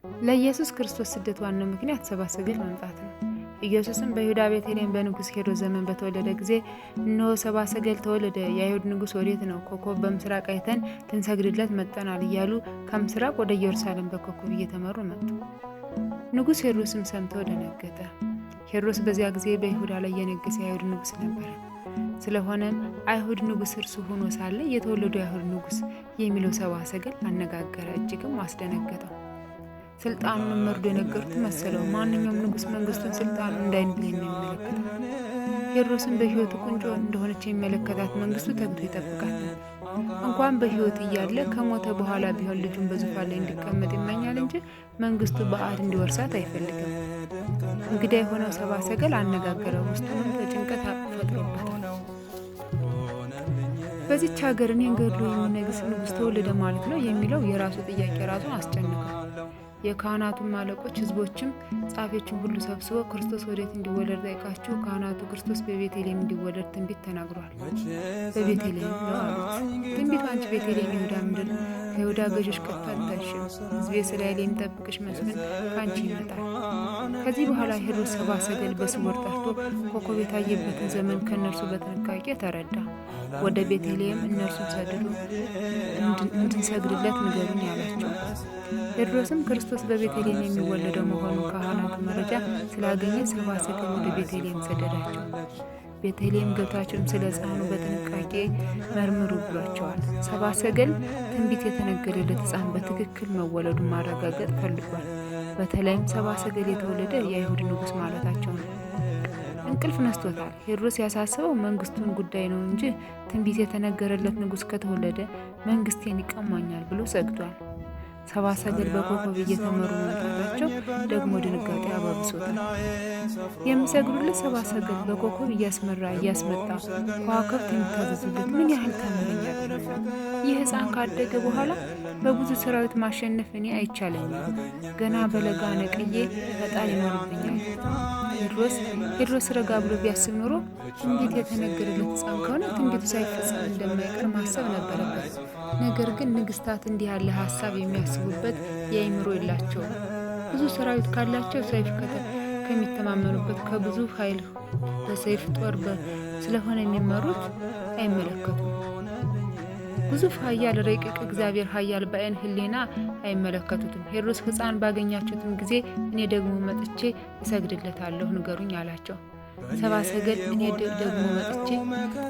ለኢየሱስ ክርስቶስ ስደት ዋናው ምክንያት ሰብአ ሰገል መምጣት ነው። ኢየሱስም በይሁዳ ቤተልሔም በንጉሥ ሄሮድስ ዘመን በተወለደ ጊዜ እነሆ ሰብአ ሰገል ተወለደ፣ የአይሁድ ንጉሥ ወዴት ነው? ኮከብ በምስራቅ አይተን ልንሰግድለት መጥተናል እያሉ ከምስራቅ ወደ ኢየሩሳሌም በኮከብ እየተመሩ መጡ። ንጉሥ ሄሮድስም ሰምተው ደነገጠ። ሄሮድስ በዚያ ጊዜ በይሁዳ ላይ የነገሰ የአይሁድ ንጉሥ ነበረ። ስለሆነም አይሁድ ንጉሥ እርሱ ሆኖ ሳለ የተወለዱ የአይሁድ ንጉሥ የሚለው ሰብአ ሰገል አነጋገረ፣ እጅግም አስደነገጠው። ስልጣኑን መርዶ የነገሩት መሰለው። ማንኛውም ንጉሥ መንግስቱን ስልጣኑን እንዳይንብል የሚመለከተው ሄሮድስም በሕይወቱ ቁንጮ እንደሆነች የሚመለከታት መንግስቱ ተግቶ ይጠብቃት። እንኳን በሕይወት እያለ ከሞተ በኋላ ቢሆን ልጁን በዙፋን ላይ እንዲቀመጥ ይመኛል እንጂ መንግስቱ በአድ እንዲወርሳት አይፈልግም። እንግዳ የሆነው ሰብአ ሰገል አነጋገረው፣ ውስጡንም በጭንቀት ፈጥሮበታል። በዚች ሀገር እኔን ገድሎ የሚነግስ ንጉሥ ተወለደ ማለት ነው የሚለው የራሱ ጥያቄ ራሱን አስጨንቋል። የካህናቱም አለቆች ህዝቦችም ጻፊዎችን ሁሉ ሰብስበው ክርስቶስ ወዴት እንዲወለድ ጠይቃችሁ፣ ካህናቱ ክርስቶስ በቤተልሔም እንዲወለድ ትንቢት ተናግሯል። በቤተልሔም ነው አሉት። ትንቢቱ አንቺ ቤተልሔም ይሁዳ ምድር ከይሁዳ ገዦች ከፍ አትበልሽም፣ ሕዝቤ እስራኤል የሚጠብቅሽ መስፍን ከአንቺ ይመጣል። ከዚህ በኋላ ሄሮድስ ሰብአ ሰገል በስውር ጠርቶ ኮከብ የታየበትን ዘመን ከእነርሱ በጥንቃቄ ተረዳ። ወደ ቤተልሔም እነርሱን ሰድዶ እንድንሰግድለት ንገሩኝ ያላቸው። ሄሮድስም ክርስቶስ በቤተልሔም የሚወለደው መሆኑን ካህናቱ መረጃ ስላገኘ ሰብአ ሰገል ወደ ቤተልሔም ሰደዳቸው። ቤተልሔም ገብታችሁም ስለ ሕፃኑ በጥንቃቄ መርምሩ ብሏቸዋል። ሰብአ ሰገል ትንቢት የተነገረለት ሕፃን በትክክል መወለዱን ማረጋገጥ ፈልጓል። በተለይም ሰብአ ሰገል የተወለደ የአይሁድ ንጉሥ ማለታቸው ነው። እንቅልፍ ነስቶታል። ሄሮድስ ያሳስበው መንግስቱን ጉዳይ ነው እንጂ ትንቢት የተነገረለት ንጉሥ ከተወለደ መንግስቴን ይቀማኛል ብሎ ሰግቷል። ሰብአ ሰገል በኮከብ እየተመሩ መምጣታቸው ደግሞ ድንጋጤ አባብሶታል። የሚሰግዱለት ሰብአ ሰገል በኮከብ እያስመራ እያስመጣ ከዋክብት የሚታዘዙለት ምን ያህል ታምረኛ ነው! ይህ ሕፃን ካደገ በኋላ በብዙ ሰራዊት ማሸነፍ እኔ አይቻለኝም። ገና በለጋ ነቅዬ መጣል ይኖርብኛል። ሄሮድስ ረጋ ብሎ ቢያስብ ኖሮ ትንቢት የተነገረለት ሕፃን ከሆነ ትንቢቱ ሳይፈጸም እንደማይቀር ማሰብ ነበረበት። ነገር ግን ንግስታት እንዲህ ያለ ሀሳብ የሚያስቡበት የአእምሮ የላቸውም። ብዙ ሰራዊት ካላቸው ሰይፍ ከሚተማመኑበት ከብዙ ኃይል በሰይፍ ጦር ስለሆነ የሚመሩት አይመለከቱም። ግዙፍ ኃያል ረቂቅ እግዚአብሔር ኃያል በዓይነ ሕሊና አይመለከቱትም። ሄሮድስ ሕፃን ባገኛችሁትም ጊዜ እኔ ደግሞ መጥቼ እሰግድለታለሁ ንገሩኝ አላቸው። ሰብአ ሰገል እኔ ደግሞ መጥቼ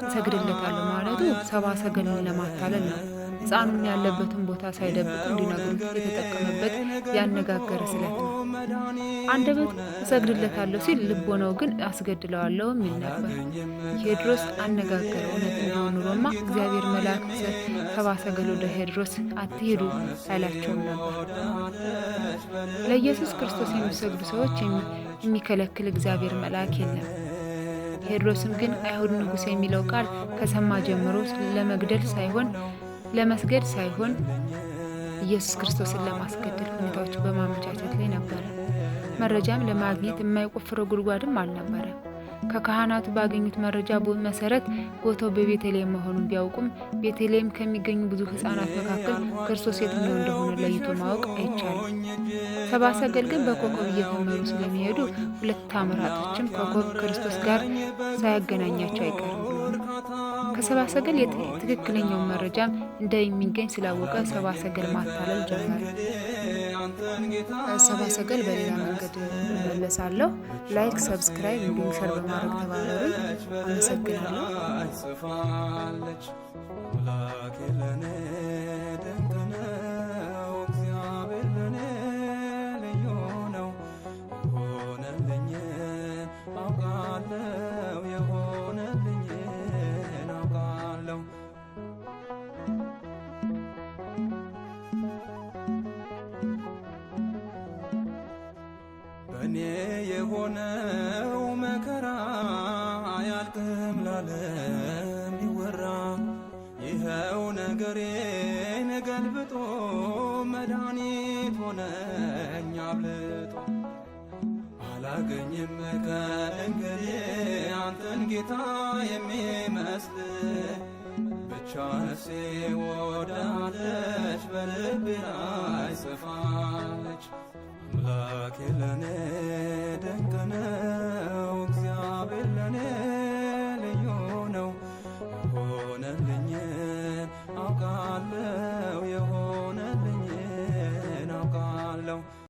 እሰግድለታለሁ ማለቱ ሰብአ ሰገልን ለማታለል ነው። ሕፃኑን ያለበትን ቦታ ሳይደብቁ እንዲነግሩት የተጠቀመበት ያነጋገረ ስለት ነው። አንደበቱ እሰግድለታለሁ ሲል ልቦናው ግን አስገድለዋለሁ የሚል ነበር። ሄሮድስ አነጋገረ እውነት ቢሆን ኑሮማ እግዚአብሔር መልአክ ሰብአ ሰገል ወደ ሄሮድስ አትሄዱ አይላቸውም ነበር። ለኢየሱስ ክርስቶስ የሚሰግዱ ሰዎች የሚከለክል እግዚአብሔር መልአክ የለም። ሄሮድስም ግን አይሁድ ንጉሥ የሚለው ቃል ከሰማ ጀምሮ ለመስገድ ሳይሆን ኢየሱስ ክርስቶስን ለማስገደል ሁኔታዎች በማመቻቸት ላይ ነበረ። መረጃም ለማግኘት የማይቆፍረው ጉድጓድም አልነበረ። ከካህናቱ ባገኙት መረጃ መሰረት ቦታው በቤተልሔም መሆኑን ቢያውቁም ቤተልሔም ከሚገኙ ብዙ ሕፃናት መካከል ክርስቶስ የትኛው እንደሆነ ለይቶ ማወቅ አይቻልም። ሰብአ ሰገል ግን በኮከብ እየተመሩ ስለሚሄዱ ሁለት ታምራቶችም ኮከብ ክርስቶስ ጋር ሳያገናኛቸው አይቀርም። ከሰብአ ሰገል ትክክለኛውን መረጃም እንደሚገኝ ስላወቀ ሰብአ ሰገል ማታለል ጀመረ። ሰብአ ሰገል በሌላ መንገድ እመለሳለሁ። ላይክ፣ ሰብስክራይብ እንዲሁም ሸር በማድረግ ተባበሩኝ። አመሰግናለሁ። በኔ የሆነው መከራ አያልቅም ላለም ይወራ። ይኸው ነገሬን ገልብጦ መድኃኒት ሆነኝ አብልጦ። አላገኝም ከእንግዲህ አንተን ጌታ የሚመስል፣ ብቻ ነፍሴ ወዳለች በልቤ ላይ ጽፋለች። አምላኬ ለኔ ድንቅ ነው፣ እግዚአብሔር ለኔ ልዩ ነው። የሆነልኝን አውቃለሁ፣ የሆነልኝን አውቃለሁ።